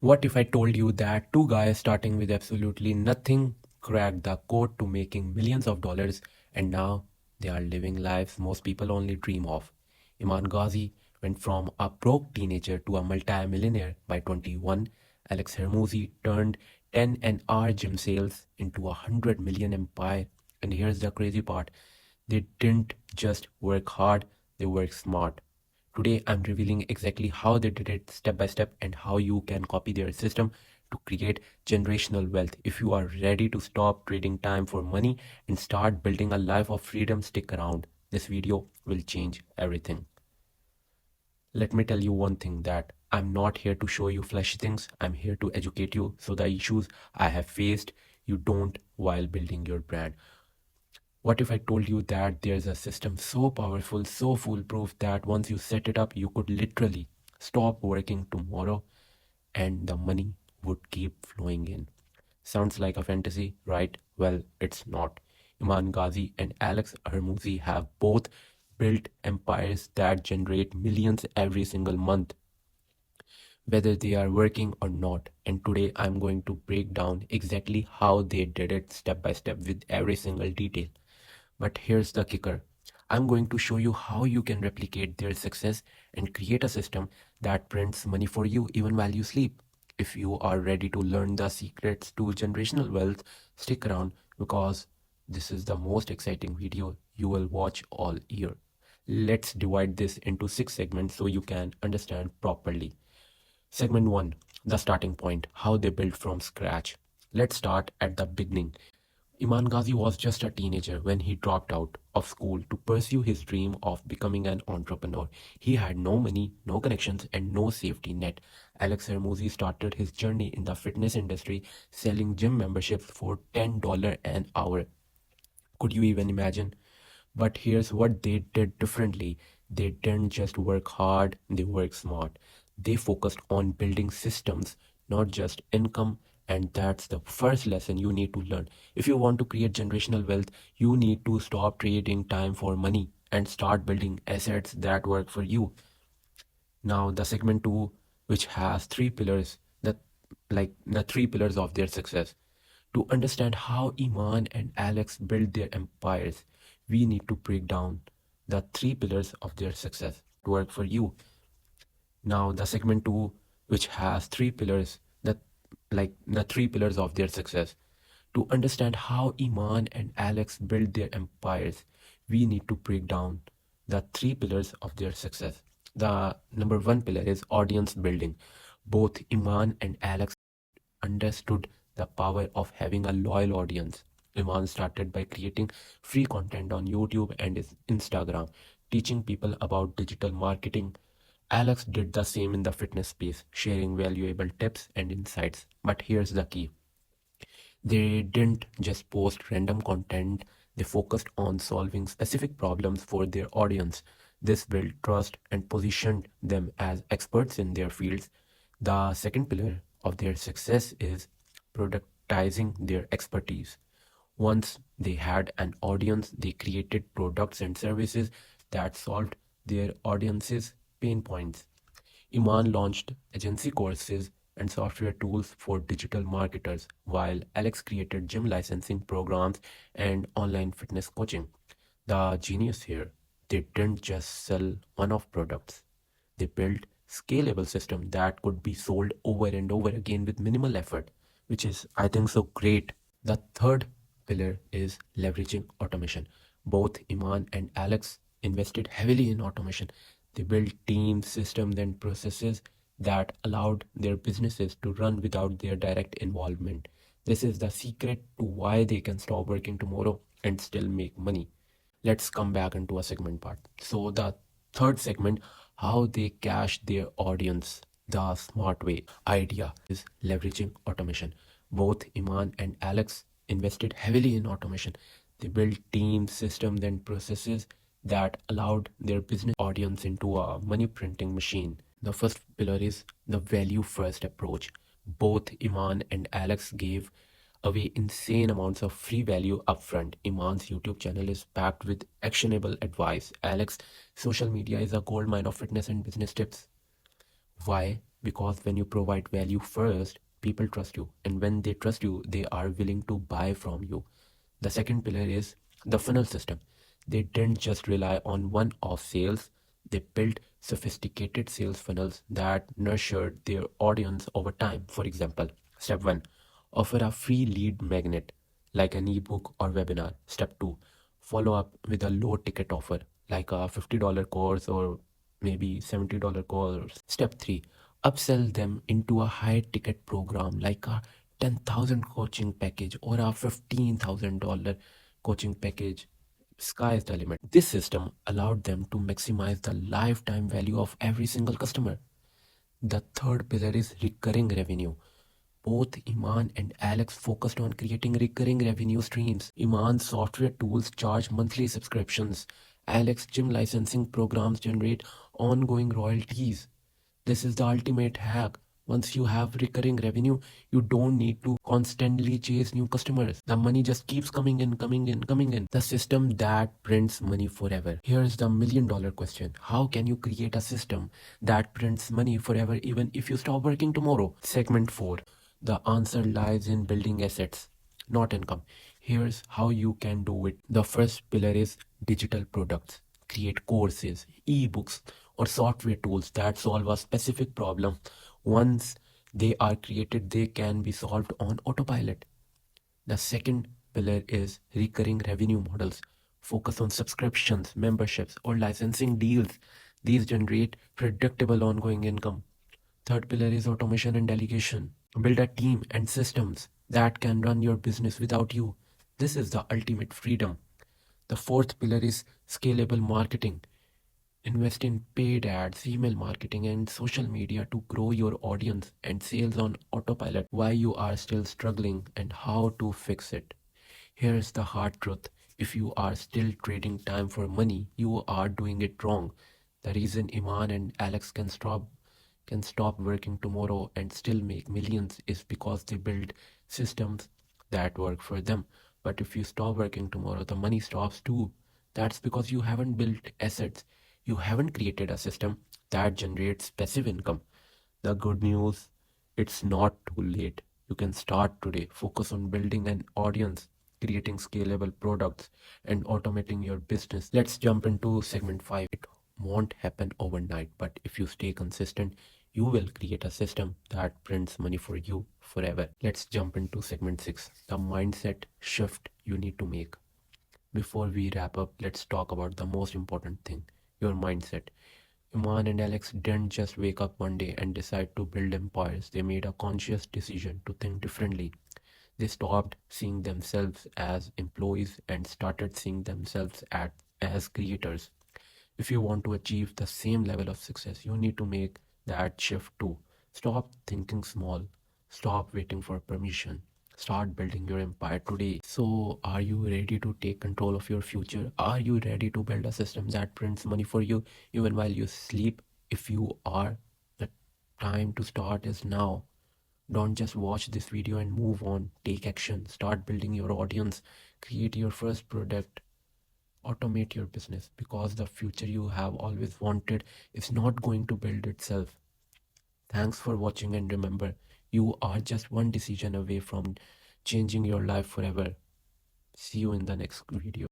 What if I told you that two guys starting with absolutely nothing cracked the code to making millions of dollars and now they are living lives most people only dream of? Iman Ghazi went from a broke teenager to a multi-millionaire by 21. Alex Hormozi turned 10 an hour gym sales into a 100 million empire. And here's the crazy part. They didn't just work hard, they worked smart. Today, I'm revealing exactly how they did it step by step and how you can copy their system to create generational wealth. If you are ready to stop trading time for money and start building a life of freedom, stick around. This video will change everything. Let me tell you one thing that I'm not here to show you flashy things. I'm here to educate you so the issues I have faced, you don't while building your brand. What if I told you that there's a system so powerful, so foolproof that once you set it up, you could literally stop working tomorrow and the money would keep flowing in? Sounds like a fantasy, right? Well, it's not. Iman Ghazi and Alex Hormozi have both built empires that generate millions every single month, whether they are working or not. And today I'm going to break down exactly how they did it step by step with every single detail. But here's the kicker. I'm going to show you how you can replicate their success and create a system that prints money for you even while you sleep. If you are ready to learn the secrets to generational wealth, stick around because this is the most exciting video you will watch all year. Let's divide this into 6 segments so you can understand properly. Segment 1, the starting point, how they built from scratch. Let's start at the beginning. Iman Ghazi was just a teenager when he dropped out of school to pursue his dream of becoming an entrepreneur. He had no money, no connections, and no safety net. Alex Hormozi started his journey in the fitness industry selling gym memberships for $10 an hour. Could you even imagine? But here's what they did differently. They didn't just work hard, they worked smart. They focused on building systems, not just income. And that's the first lesson you need to learn. If you want to create generational wealth, you need to stop trading time for money and start building assets that work for you. Now, the segment 2, which has 3 pillars, the 3 pillars of their success. To understand how Iman and Alex built their empires, we need to break down the 3 pillars of their success to work for you. Now, the segment 2, which has 3 pillars, the 3 pillars of their success. To understand how Iman and Alex built their empires, we need to break down the 3 pillars of their success. The number 1 pillar is audience building. Both Iman and Alex understood the power of having a loyal audience. Iman started by creating free content on YouTube and Instagram, teaching people about digital marketing. Alex did the same in the fitness space, sharing valuable tips and insights. But here's the key. They didn't just post random content, they focused on solving specific problems for their audience. This built trust and positioned them as experts in their fields. The second pillar of their success is productizing their expertise. Once they had an audience, they created products and services that solved their audience's pain points. Iman launched agency courses and software tools for digital marketers, while Alex created gym licensing programs and online fitness coaching. The genius here, they didn't just sell one-off products. They built scalable system that could be sold over and over again with minimal effort, which is, I think, so great. The third pillar is leveraging automation. Both Iman and Alex invested heavily in automation. They built teams, systems, and processes that allowed their businesses to run without their direct involvement. This is the secret to why they can stop working tomorrow and still make money. Let's come back into a segment part. So, the third segment, how they cash their audience the smart way. Idea is leveraging automation. Both Iman and Alex invested heavily in automation. They built teams, systems, and processes that allowed their business audience into a money printing machine. The first pillar is the value first approach. Both Iman and Alex gave away insane amounts of free value upfront. Iman's YouTube channel is packed with actionable advice. Alex, social media is a goldmine of fitness and business tips. Why? Because when you provide value first, people trust you. And when they trust you, they are willing to buy from you. The second pillar is the funnel system. They didn't just rely on one off sales, they built sophisticated sales funnels that nurtured their audience over time. For example, step 1, offer a free lead magnet like an ebook or webinar. Step 2, follow up with a low ticket offer like a $50 course or maybe $70 course. Step 3, upsell them into a high ticket program like a 10,000 coaching package or a $15,000 coaching package. Sky is the limit. This system allowed them to maximize the lifetime value of every single customer. The third pillar is recurring revenue. Both Iman and Alex focused on creating recurring revenue streams. Iman's software tools charge monthly subscriptions. Alex's gym licensing programs generate ongoing royalties. This is the ultimate hack. Once you have recurring revenue, you don't need to constantly chase new customers. The money just keeps coming in, coming in, coming in. The system that prints money forever. Here's the $1,000,000 question. How can you create a system that prints money forever even if you stop working tomorrow? Segment 4. The answer lies in building assets, not income. Here's how you can do it. The first pillar is digital products. Create courses, ebooks, or software tools that solve a specific problem. Once they are created, they can be solved on autopilot. The second pillar is recurring revenue models. Focus on subscriptions, memberships, or licensing deals. These generate predictable ongoing income. Third pillar is automation and delegation. Build a team and systems that can run your business without you. This is the ultimate freedom. The fourth pillar is scalable marketing. Invest in paid ads, email marketing, and social media to grow your audience and sales on autopilot. Why you are still struggling and how to fix it. Here's the hard truth. If you are still trading time for money, you are doing it wrong. The reason Iman and Alex can stop working tomorrow and still make millions is because they build systems that work for them. But if you stop working tomorrow, the money stops too. That's because you haven't built assets. You haven't created a system that generates passive income. The good news, it's not too late. You can start today. Focus on building an audience, creating scalable products, and automating your business. Let's jump into segment 5. It won't happen overnight, but if you stay consistent, you will create a system that prints money for you forever. Let's jump into segment 6, the mindset shift you need to make. Before we wrap up, let's talk about the most important thing, your mindset. Iman and Alex didn't just wake up one day and decide to build empires. They made a conscious decision to think differently. They stopped seeing themselves as employees and started seeing themselves as creators. If you want to achieve the same level of success, you need to make that shift too. Stop thinking small. Stop waiting for permission. Start building your empire today. So, are you ready to take control of your future? Are you ready to build a system that prints money for you even while you sleep? If you are, the time to start is now. Don't just watch this video and move on. Take action. Start building your audience. Create your first product. Automate your business because the future you have always wanted is not going to build itself. Thanks for watching, and remember, you are just one decision away from changing your life forever. See you in the next video.